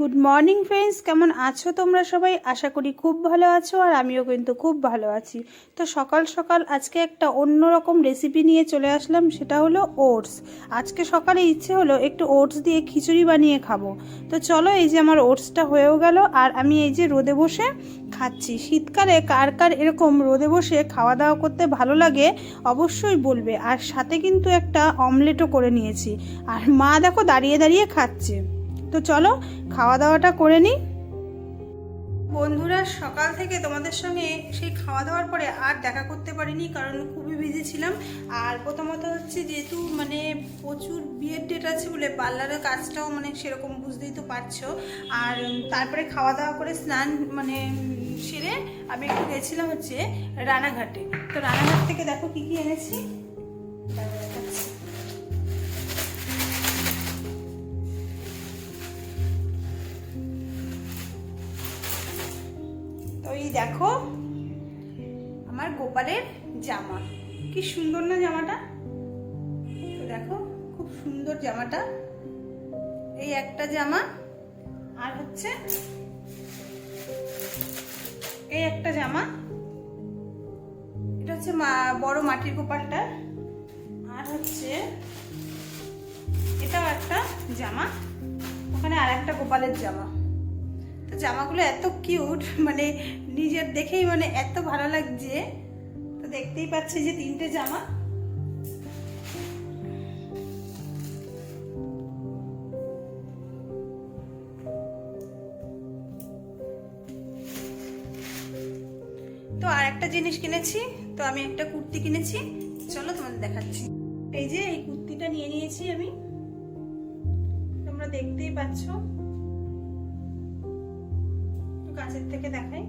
Good morning friends, কেমন আছো তোমরা সবাই? আশা করি খুব ভালো আছো, আর আমিও কিন্তু খুব ভালো আছি। তো সকাল সকাল আজকে একটা অন্যরকম রেসিপি নিয়ে চলে আসলাম, সেটা হলো ওটস। আজকে সকালে ইচ্ছে হলো একটু ওটস দিয়ে খিচুড়ি বানিয়ে খাবো। তো চলো, এই যে আমার ওটসটা হয়েও গেল, আর আমি এই যে রোদে বসে খাচ্ছি। শীতকালে কার কার এরকম রোদে বসে খাওয়া দাওয়া করতে ভালো লাগে অবশ্যই বলবে। আর সাথে কিন্তু একটা অমলেটও করে নিয়েছি, আর মা দেখো দাঁড়িয়ে দাঁড়িয়ে খাচ্ছে। তো চলো খাওয়া দাওয়াটা করে নিই। বন্ধুরা, সকাল থেকে তোমাদের সঙ্গে সেই খাওয়া দাওয়ার পরে আর দেখা করতে পারিনি, কারণ খুবই বিজি ছিলাম। আর প্রথমত হচ্ছে, যেহেতু প্রচুর বিয়ের ডেট আছে বলে পার্লারের কাজটাও সেরকম বুঝতেই তো পারছো। আর তারপরে খাওয়া দাওয়া করে স্নান সেরে আমি একটু গেছিলাম হচ্ছে রানাঘাটে। তো রানাঘাট থেকে দেখো কি কি এনেছি। তো এই দেখো আমার গোপালের জামা, কি সুন্দর না জামাটা? তো দেখো খুব সুন্দর জামাটা। এই একটা জামা, আর হচ্ছে এই একটা জামা। এটা হচ্ছে বড় মাটির গোপালটা। আর হচ্ছে এটাও একটা জামা, ওখানে আর একটা গোপালের জামা। তো জামাগুলো এত কিউট, নিজের দেখেই এত ভালো লাগছে। তো দেখতেই পাচ্ছি যে তিনটে জামা। তো আর একটা জিনিস কিনেছি, তো আমি একটা কুর্তি কিনেছি, চলো তোমাদের দেখাচ্ছি। এই যে এই কুর্তিটা নিয়ে নিয়েছি আমি, তোমরা দেখতেই পাচ্ছ। কাছের থেকে দেখাই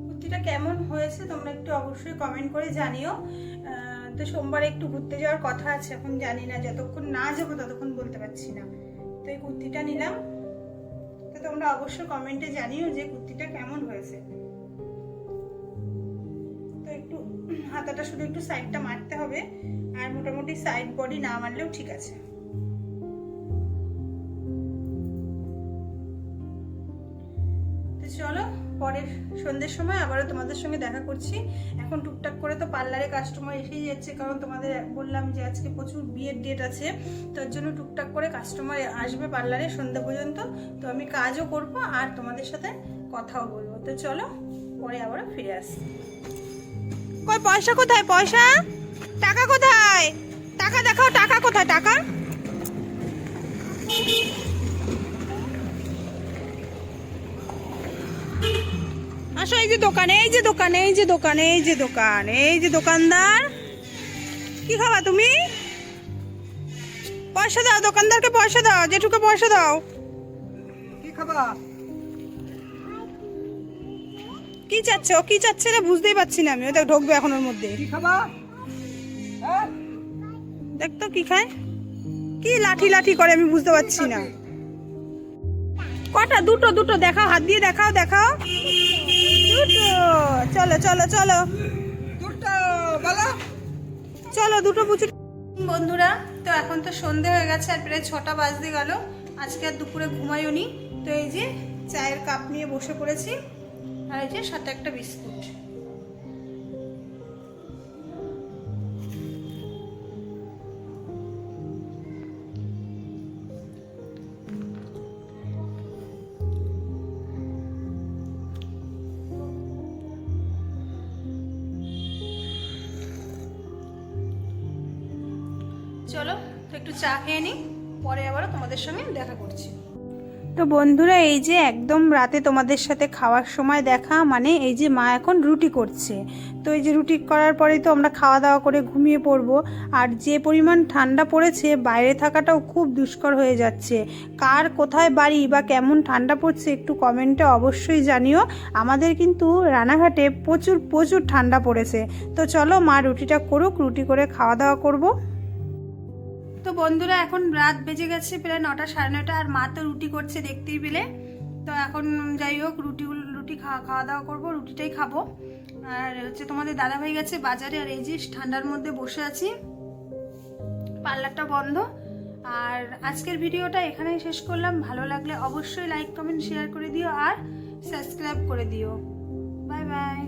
কুর্তিটা কেমন হয়েছে, তোমরা একটু অবশ্যই কমেন্ট করে জানিও। তো সোমবারে একটু ঘুরতে যাওয়ার কথা আছে, এখন জানি না, যতক্ষণ না যাবো ততক্ষণ বলতে পারছি না। তো এই কুর্তিটা নিলাম, তো তোমরা অবশ্যই কমেন্টে জানিও যে কুর্তিটা কেমন হয়েছে। তো একটু হাতাটা শুধু একটু সাইডটা মারতে হবে, আর মোটামুটি সাইড বডি না মারলেও ঠিক আছে। চলো পরের সন্ধ্যের সময় আবারও তোমাদের সঙ্গে দেখা করছি। এখন টুকটাক করে তো পার্লারে কাস্টমার এসেই যাচ্ছে, কারণ তোমাদের বললাম যে আজকে প্রচুর বিয়ের ডেট আছে, তার জন্য টুকটাক করে কাস্টমার আসবে পার্লারে সন্ধ্যা পর্যন্ত। তো আমি কাজও করব আর তোমাদের সাথে কথাও বলবো। তো চলো পরে আবারও ফিরে আসি। কই পয়সা কোথায়? পয়সা, টাকা কোথায়? টাকা দেখাও, টাকা কোথায়? টাকা আসো, এই যে দোকান, এই যে দোকান, এই যে দোকান, এই যে দোকান, এই যে দোকানদার। কি খাবা তুমি? পয়সা দাও, দোকানদারকে পয়সা দাও, জেঠুকে পয়সা দাও। কি খাবা? কি চাচ্ছে ও? কি চাচ্ছে না বুঝতেই পারছি না আমি। ওটা ঢুকবে এখন ওর মধ্যে। কি খাবা? দেখ তো কি খায়, কি লাঠি লাঠি করে আমি বুঝতে পারছি না। কটা? দুটো, দুটো দেখাও, হাত দিয়ে দেখাও, দেখাও দুটো। চলো চলো চলো, দুটো বলো। চলো দুটো বুঝি। বন্ধুরা, তো এখন তো সন্ধে হয়ে গেছে, আর প্রায় 6টা বাজতে গেল। আজকে আর দুপুরে ঘুমাইওনি। তো এই যে চায়ের কাপ নিয়ে বসে পড়েছি, আর এই যে সাথে একটা বিস্কুট। চলো তো একটু চা খেয়ে নিই, পরে আবারও তোমাদের সঙ্গে দেখা করছি। তো বন্ধুরা, এই যে একদম রাতে তোমাদের সাথে খাওয়ার সময় দেখা, এই যে মা এখন রুটি করছে। তো এই যে রুটি করার পরেই তো আমরা খাওয়া দাওয়া করে ঘুমিয়ে পড়বো। আর যে পরিমাণ ঠান্ডা পড়েছে, বাইরে থাকাটাও খুব দুষ্কর হয়ে যাচ্ছে। কার কোথায় বাড়ি বা কেমন ঠান্ডা পড়ছে একটু কমেন্টে অবশ্যই জানিও। আমাদের কিন্তু রানাঘাটে প্রচুর প্রচুর ঠান্ডা পড়েছে। তো চলো মা রুটিটা করুক, রুটি করে খাওয়া দাওয়া করবো। তো বন্ধুরা, এখন রাত বেজে গেছে প্রায় 9টা, 9:30, আর মা তো রুটি করছে দেখতেই পেলে। তো এখন যাই হোক, রুটি খাওয়া দাওয়া করবো, রুটিটাই খাবো। আর হচ্ছে তোমাদের দাদাভাই গেছে বাজারে, আর এই যে ঠান্ডার মধ্যে বসে আছি, পার্লারটা বন্ধ। আর আজকের ভিডিওটা এখানেই শেষ করলাম। ভালো লাগলে অবশ্যই লাইক কমেন্ট শেয়ার করে দিও আর সাবস্ক্রাইব করে দিও। Bye bye.